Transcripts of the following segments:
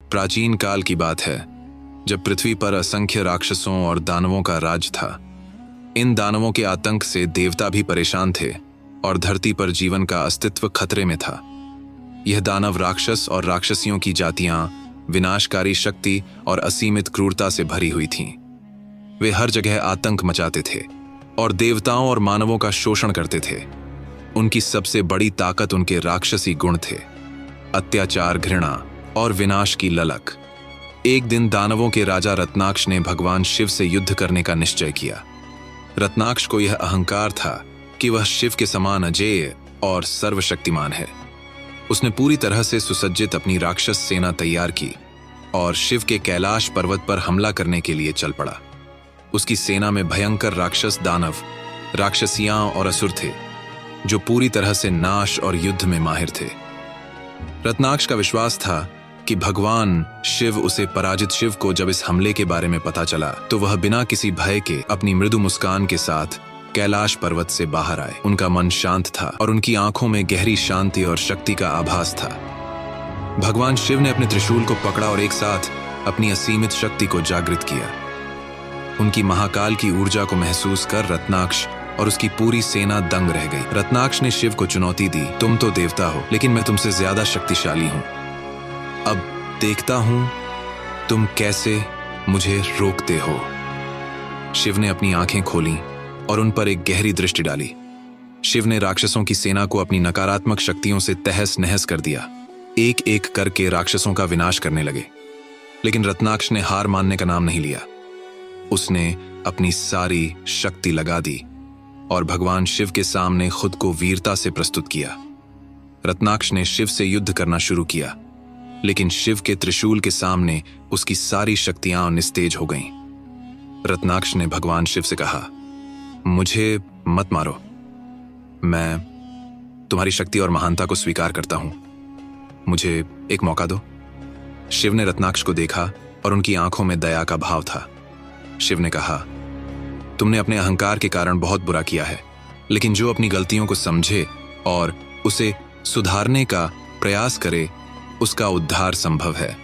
प्राचीन काल की बात है, जब पृथ्वी पर असंख्य राक्षसों और दानवों का राज था। इन दानवों के आतंक से देवता भी परेशान थे और धरती पर जीवन का अस्तित्व खतरे में था। यह दानव राक्षस और राक्षसियों की जातियां विनाशकारी शक्ति और असीमित क्रूरता से भरी हुई थीं। वे हर जगह आतंक मचाते थे और देवताओं और मानवों का शोषण करते थे। उनकी सबसे बड़ी ताकत उनके राक्षसी गुण थे: अत्याचार, घृणा और विनाश की ललक। एक दिन दानवों के राजा रत्नाक्ष ने भगवान शिव से युद्ध करने का निश्चय किया। रत्नाक्ष को यह अहंकार था कि वह शिव के समान अजेय और सर्वशक्तिमान है। उसने पूरी तरह से सुसज्जित अपनी राक्षस सेना तैयार की और शिव के कैलाश पर्वत पर हमला करने के लिए चल पड़ा। उसकी सेना में भयंकर राक्षस, दानव, राक्षसियां और असुर थे, जो पूरी तरह से नाश और युद्ध में माहिर थे। रत्नाक्ष का विश्वास था कि भगवान शिव उसे पराजित शिव को जब इस हमले के बारे में पता चला तो वह बिना किसी भय के अपनी मृदु मुस्कान के साथ कैलाश पर्वत से बाहर आए। उनका मन शांत था और उनकी आंखों में गहरी शांति और शक्ति का आभास था। भगवान शिव ने अपने त्रिशूल को पकड़ा और एक साथ अपनी असीमित शक्ति को जागृत किया। उनकी महाकाल की ऊर्जा को महसूस कर रत्नाक्ष और उसकी पूरी सेना दंग रह गई। रत्नाक्ष ने शिव को चुनौती दी, तुम तो देवता हो, लेकिन मैं तुमसे ज्यादा शक्तिशाली हूं। अब देखता हूं तुम कैसे मुझे रोकते हो। शिव ने अपनी आंखें खोलीं और उन पर एक गहरी दृष्टि डाली। शिव ने राक्षसों की सेना को अपनी नकारात्मक शक्तियों से तहस नहस कर दिया। एक एक करके राक्षसों का विनाश करने लगे, लेकिन रत्नाक्ष ने हार मानने का नाम नहीं लिया। उसने अपनी सारी शक्ति लगा दी और भगवान शिव के सामने खुद को वीरता से प्रस्तुत किया। रत्नाक्ष ने शिव से युद्ध करना शुरू किया, लेकिन शिव के त्रिशूल के सामने उसकी सारी शक्तियां निस्तेज हो गईं। रत्नाक्ष ने भगवान शिव से कहा, मुझे मत मारो, मैं तुम्हारी शक्ति और महानता को स्वीकार करता हूं, मुझे एक मौका दो। शिव ने रत्नाक्ष को देखा और उनकी आंखों में दया का भाव था। शिव ने कहा, तुमने अपने अहंकार के कारण बहुत बुरा किया है, लेकिन जो अपनी गलतियों को समझे और उसे सुधारने का प्रयास करे, उसका उद्धार संभव है।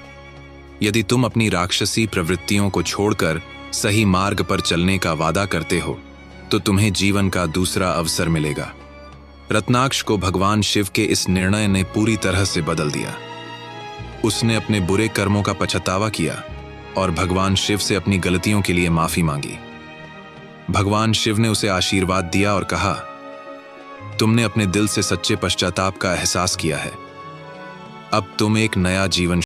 यदि तुम अपनी राक्षसी प्रवृत्तियों को छोड़कर सही मार्ग पर चलने का वादा करते हो, तो तुम्हें जीवन का दूसरा अवसर मिलेगा। रत्नाक्ष को भगवान शिव के इस निर्णय ने पूरी तरह से बदल दिया। उसने अपने बुरे कर्मों का पछतावा किया और भगवान शिव से अपनी गलतियों के लिए माफी मांगी। भगवान शिव ने उसे आशीर्वाद दिया और कहा, तुमने अपने दिल से सच्चे पश्चाताप का एहसास किया है। अब तुम एक नया जीवन